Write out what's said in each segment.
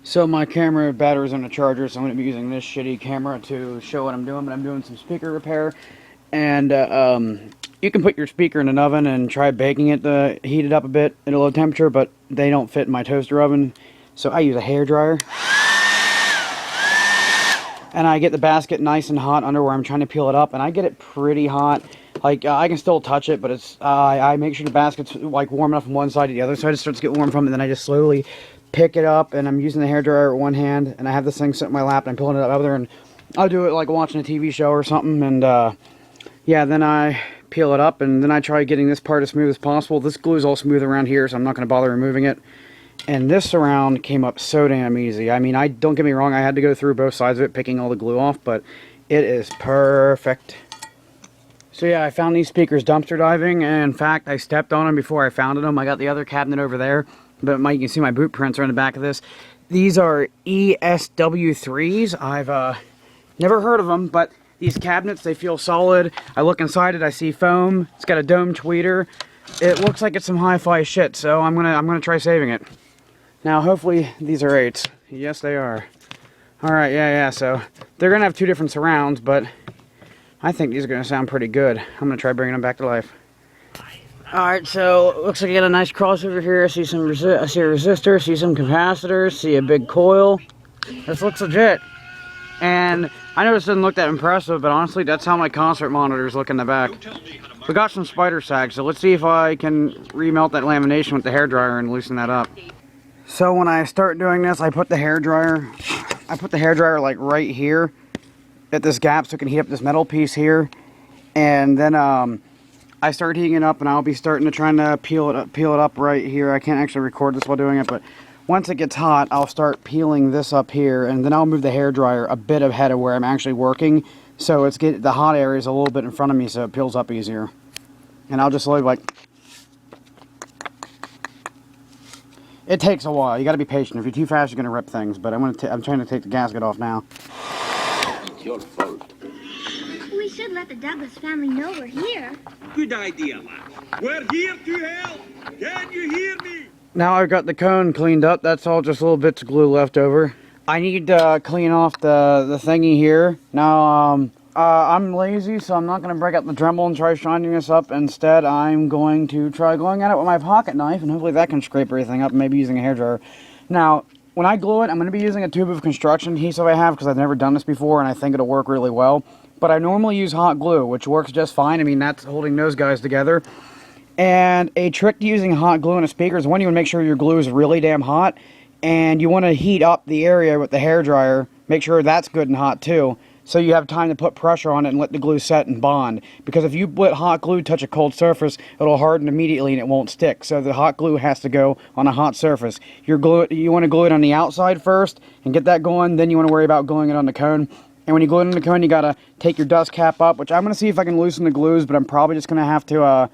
So my camera battery's on the charger, so I'm going to be using this shitty camera to show what I'm doing. But I'm doing some speaker repair, and you can put your speaker in an oven and try baking it to heat it up a bit at a low temperature, but they don't fit in my toaster oven, so I use a hair dryer. And I get the basket nice and hot under where I'm trying to peel it up, and I get it pretty hot. Like, I can still touch it, but it's I make sure the basket's like warm enough from one side to the other side. It starts to get warm from it, and then I just slowly pick it up, and I'm using the hairdryer with one hand, and I have this thing sitting in my lap, and I'm pulling it up over there, and I'll do it like watching a TV show or something, and yeah, then I peel it up, and then I try getting this part as smooth as possible. This glue is all smooth around here, so I'm not going to bother removing it. And this surround came up so damn easy. I mean, don't get me wrong, I had to go through both sides of it, picking all the glue off, but it is perfect. So yeah, I found these speakers dumpster diving, and in fact, I stepped on them before I found them. I got the other cabinet over there, but you can see my boot prints are in the back of this. These are ESW3s. I've never heard of them, but these cabinets, they feel solid. I look inside it, I see foam. It's got a dome tweeter. It looks like it's some hi-fi shit, so I'm gonna try saving it. Now, hopefully, these are 8s. Yes, they are. Alright, yeah, so they're gonna have two different surrounds, but I think these are gonna sound pretty good. I'm gonna try bringing them back to life. Alright, so it looks like I got a nice crossover here. I see some I see a resistor, see some capacitors, see a big coil. This looks legit. And I know this doesn't look that impressive, but honestly, that's how my concert monitors look in the back. We got some spider sags, so let's see if I can remelt that lamination with the hairdryer and loosen that up. So when I start doing this, I put the hairdryer like right here at this gap so it can heat up this metal piece here. And then I start heating it up, and I'll be starting to try to peel it up right here. I can't actually record this while doing it, but once it gets hot, I'll start peeling this up here, and then I'll move the hairdryer a bit ahead of where I'm actually working, so the hot area is a little bit in front of me, so it peels up easier. And I'll just slowly, like, it takes a while. You got to be patient. If you're too fast, you're gonna rip things. But I'm trying to take the gasket off now. It's your fault. We should let the Douglas family know we're here. Good idea, lad. We're here to help. Can you hear me? Now I've got the cone cleaned up. That's all just little bits of glue left over. I need to clean off the thingy here. Now, I'm lazy, so I'm not going to break out the Dremel and try shining this up. Instead, I'm going to try going at it with my pocket knife, and hopefully that can scrape everything up, maybe using a hairdryer. Now, when I glue it, I'm going to be using a tube of construction adhesive I have, because I've never done this before, and I think it'll work really well. But I normally use hot glue, which works just fine. I mean, that's holding those guys together. And a trick to using hot glue in a speaker is, one, you want to make sure your glue is really damn hot, and you want to heat up the area with the hairdryer. Make sure that's good and hot too, so you have time to put pressure on it and let the glue set and bond. Because if you let hot glue touch a cold surface, it'll harden immediately and it won't stick. So the hot glue has to go on a hot surface. You want to glue it on the outside first and get that going, then you want to worry about gluing it on the cone. And when you glue it on the cone, you gotta take your dust cap up, which I'm gonna see if I can loosen the glues, but I'm probably just gonna have to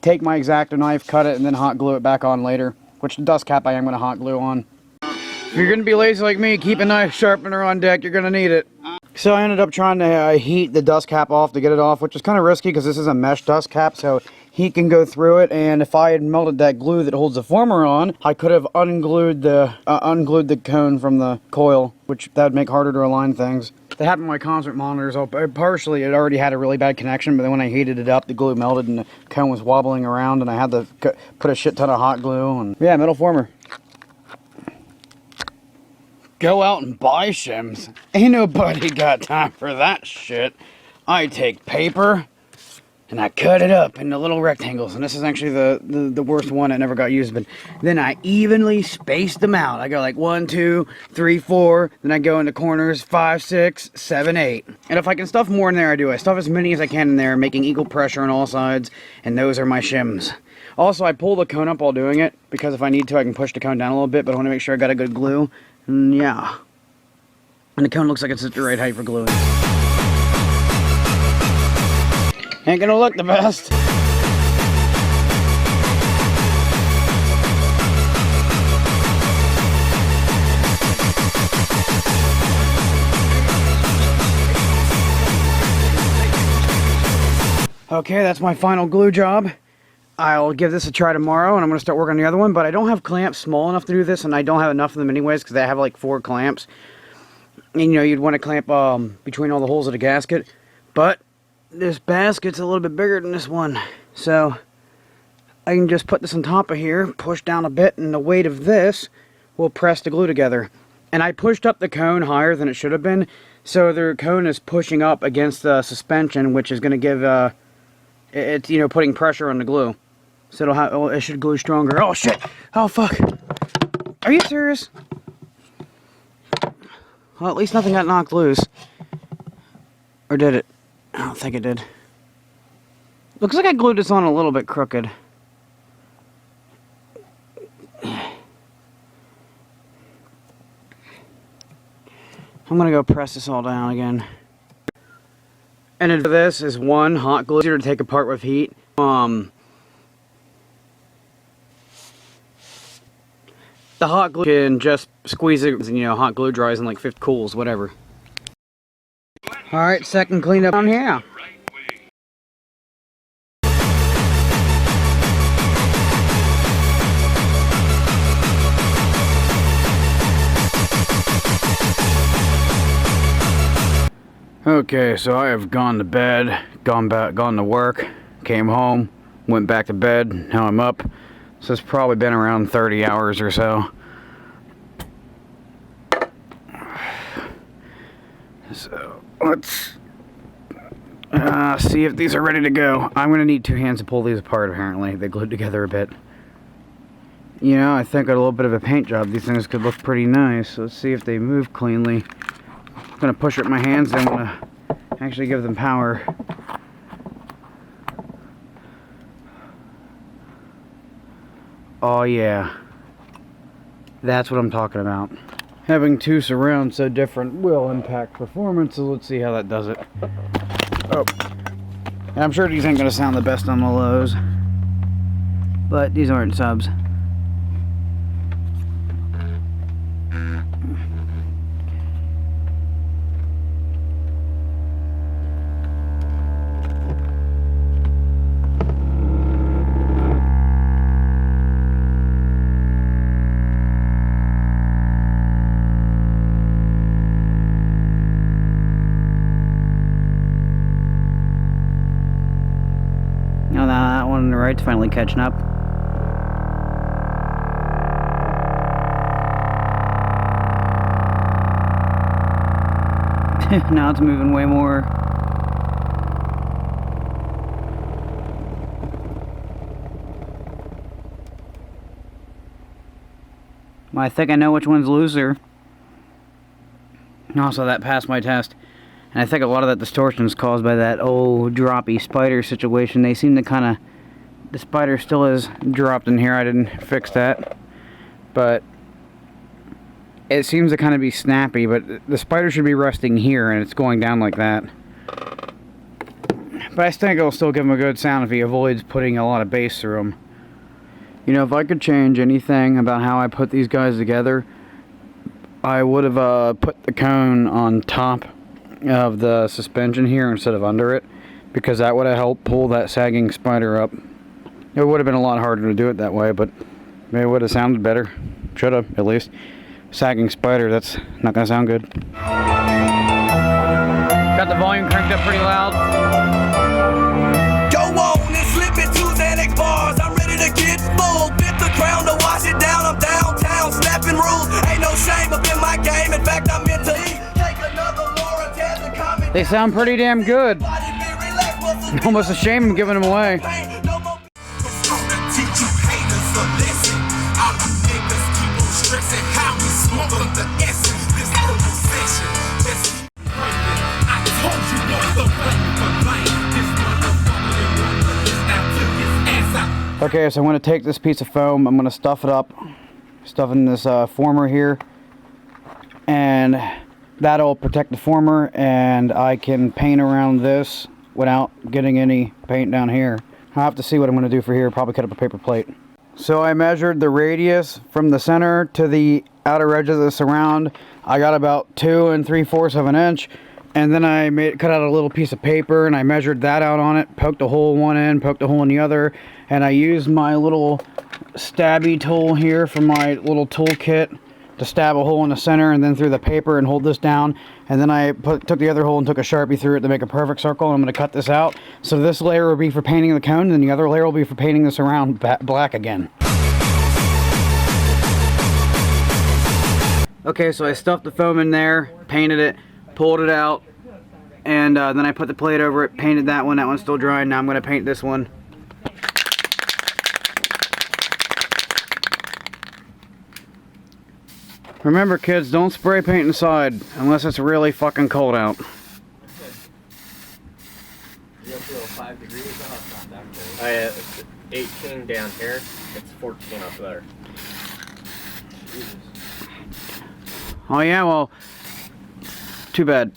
take my X-Acto knife, cut it, and then hot glue it back on later. Which the dust cap I am going to hot glue on. If you're going to be lazy like me, keep a knife sharpener on deck. You're going to need it. So I ended up trying to heat the dust cap off to get it off, which is kind of risky because this is a mesh dust cap, so heat can go through it. And if I had melted that glue that holds the former on, I could have unglued the cone from the coil, which that would make harder to align things. That happened with my concert monitors. Partially, it already had a really bad connection, but then when I heated it up, the glue melted and the cone was wobbling around, and I had to put a shit ton of hot glue. And yeah, metal former. Go out and buy shims. Ain't nobody got time for that shit. I take paper and I cut it up into little rectangles, and this is actually the worst one that never got used, but then I evenly spaced them out. I go like 1, 2, 3, 4, then I go into corners 5, 6, 7, 8. And if I can stuff more in there, I do. I stuff as many as I can in there, making equal pressure on all sides, and those are my shims. Also, I pull the cone up while doing it, because if I need to, I can push the cone down a little bit, but I want to make sure I got a good glue. And yeah. And the cone looks like it's at the right height for gluing. Ain't gonna look the best. Okay, that's my final glue job. I'll give this a try tomorrow, and I'm going to start working on the other one, but I don't have clamps small enough to do this, and I don't have enough of them anyways, because I have like 4 clamps. And, you know, you'd want to clamp between all the holes of the gasket, but this basket's a little bit bigger than this one, so I can just put this on top of here, push down a bit, and the weight of this will press the glue together. And I pushed up the cone higher than it should have been, so the cone is pushing up against the suspension, which is going to give, it's, you know, putting pressure on the glue. So it'll have, it should glue stronger. Oh shit! Oh fuck! Are you serious? Well, at least nothing got knocked loose. Or did it? I don't think it did. Looks like I glued this on a little bit crooked. I'm gonna go press this all down again. And then this is one hot glue, easier to take apart with heat. The hot glue can just squeeze it, and you know, hot glue dries in like 50 cools, whatever. Alright, second cleanup on here. Okay, so I have gone to bed, gone to work, came home, went back to bed. Now I'm up. So it's probably been around 30 hours or so. So let's see if these are ready to go. I'm gonna need 2 hands to pull these apart. Apparently, they glued together a bit. You know, I think a little bit of a paint job, these things could look pretty nice. So let's see if they move cleanly. I'm gonna push it with my hands, and I'm gonna actually give them power. Oh yeah, that's what I'm talking about. Having 2 surrounds so different will impact performance, so let's see how that does it. Oh, and I'm sure these ain't gonna sound the best on the lows, but these aren't subs. Now that one on the right's finally catching up. Now it's moving way more. Well, I think I know which one's looser. Also, that passed my test. And I think a lot of that distortion is caused by that old droppy spider situation. They seem to kind of... The spider still is dropped in here. I didn't fix that. But it seems to kind of be snappy. But the spider should be resting here, and it's going down like that. But I think it'll still give him a good sound if he avoids putting a lot of bass through him. You know, if I could change anything about how I put these guys together, I would have put the cone on top of the suspension here instead of under it, because that would have helped pull that sagging spider up. It would have been a lot harder to do it that way, but maybe it would have sounded better. Should have, at least. Sagging spider, that's not gonna sound good. Got the volume cranked up pretty loud. Go on and slip into Xanax bars. I'm ready to get full. Bit the crown to wash it down. I'm downtown snapping rules. Ain't no shame up in my game. In fact, I'm meant to eat. Take another Laura. They sound pretty damn good. Almost a shame I'm giving them away. Okay, so I'm going to take this piece of foam, I'm going to stuff it up, stuff in this former here, and that'll protect the former, and I can paint around this without getting any paint down here. I'll have to see what I'm going to do for here, probably cut up a paper plate. So I measured the radius from the center to the outer edge of the surround. I got about 2 3/4 of an inch, and then I cut out a little piece of paper and I measured that out on it, poked a hole in one end, poked a hole in the other, and I used my little stabby tool here from my little toolkit to stab a hole in the center, and then through the paper and hold this down, and then I took the other hole and took a Sharpie through it to make a perfect circle, and I'm going to cut this out. So this layer will be for painting the cone, and then the other layer will be for painting this around black again. Okay, so I stuffed the foam in there, painted it, pulled it out, and then I put the plate over it, painted that one. That one's still drying. Now I'm going to paint this one. Remember, kids, don't spray paint inside unless it's really fucking cold out. You don't feel 5 degrees? Oh, it's not that cold. It's 18 down here. It's 14 up there. Jesus. Oh yeah, well, too bad.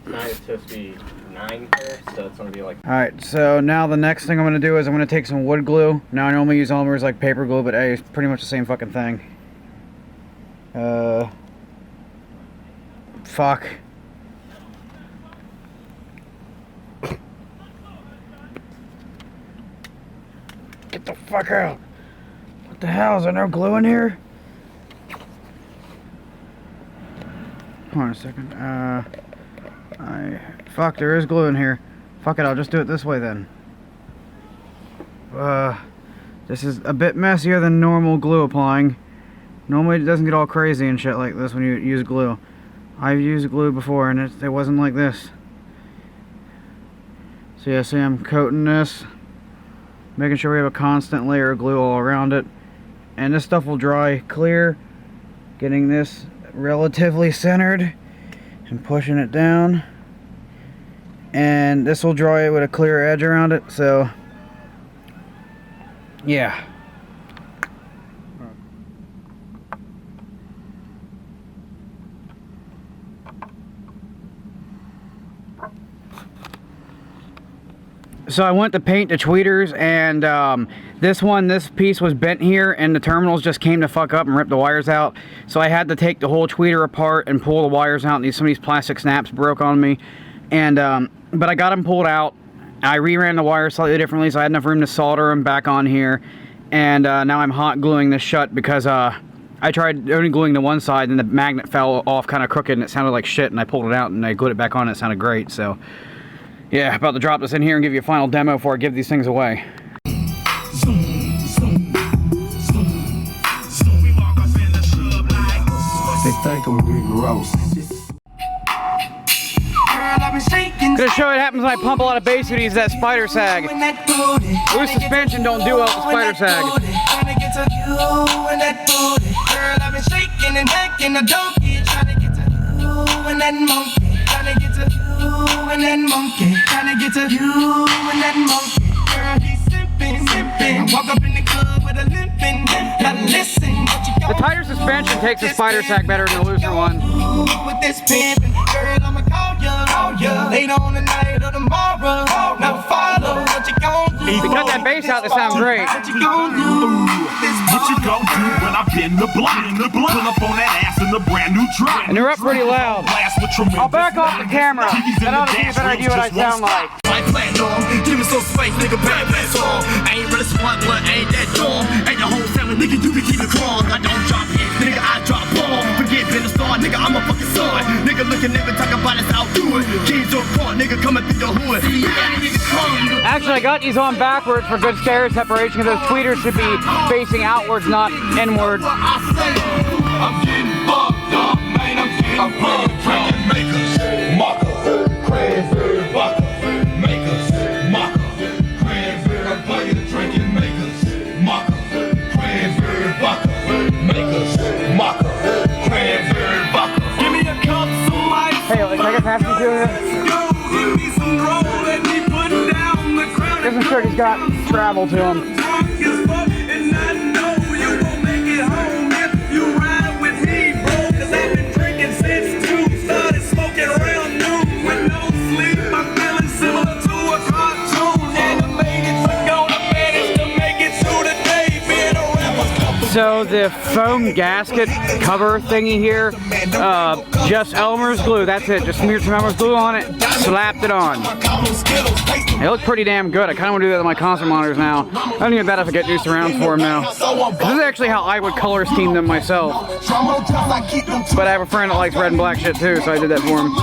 Now it's supposed to be 9 here, so it's going to be like... Alright, so now the next thing I'm going to do is I'm going to take some wood glue. Now I normally use Elmer's like paper glue, but hey, it's pretty much the same fucking thing. Fuck. Get the fuck out. What the hell, is there no glue in here? Hold on a second. Fuck, there is glue in here. Fuck it, I'll just do it this way then. This is a bit messier than normal glue applying. Normally it doesn't get all crazy and shit like this when you use glue. I've used glue before and it wasn't like this. So yeah, see, I'm coating this, making sure we have a constant layer of glue all around it. And this stuff will dry clear. Getting this relatively centered and pushing it down. And this will dry with a clear edge around it, so yeah. So I went to paint the tweeters, and this piece was bent here, and the terminals just came to fuck up and ripped the wires out. So I had to take the whole tweeter apart and pull the wires out, and some of these plastic snaps broke on me. And but I got them pulled out. I reran the wires slightly differently, so I had enough room to solder them back on here. And now I'm hot gluing this shut because I tried only gluing the one side, and the magnet fell off kind of crooked, and it sounded like shit, and I pulled it out, and I glued it back on, and it sounded great. So yeah, about to drop this in here and give you a final demo before I give these things away. They think I'm gross. Gonna show you what happens when I pump a lot of bass when I use that spider sag. Loose suspension don't do well with the spider sag. And that monkey, tryna get to you and that monkey. Girl, he's sipping. I walk up in the club with a limping. Now listen, what you the tighter suspension takes the spider sag better than the looser one. With this pimpin', girl, I'ma call ya later on the night or tomorrow. Now follow what you gon' do. To cut that bass out, that sounds great. What you gon' do? What you gon' do when I bend the block? Pull up on that ass in the brand new drop. And they're up pretty loud. I'll back off the camera. Then I'll give you a better idea what I sound like. Like platinum, give me some space, nigga, bad song. I ain't really smart, but ain't that dumb. Ain't the whole family, nigga, you can keep it calm. I don't drop hits, nigga, I drop bomb. Forget being a star, nigga, I'm a fucking son. Nigga, looking, nigga, talk about us, I'll do it. Kids up front, nigga, coming through the hood. Actually, I got these on backwards for good stereo separation, because those tweeters should be facing outwards, not inward. I'm getting fucked up, man, I'm getting fucked up. Makers, mocker, cranberry vodka. Makers, mocker, cranberry. I'm playing the drinking makers, mocker, cranberry vodka. Makers, mocker, cranberry vodka. Give me a cup, some ice. Hey, can I get past you to it? Give me some roll, let me put down the crown. This shirt, he's got travel to him. So So the foam gasket cover thingy here, just Elmer's glue. That's it. Just smeared some Elmer's glue on it, slapped it on. It looked pretty damn good. I kind of want to do that with my concert monitors now. I don't even bet if I get new surrounds for them now. This is actually how I would color scheme them myself. But I have a friend that likes red and black shit too, so I did that for him.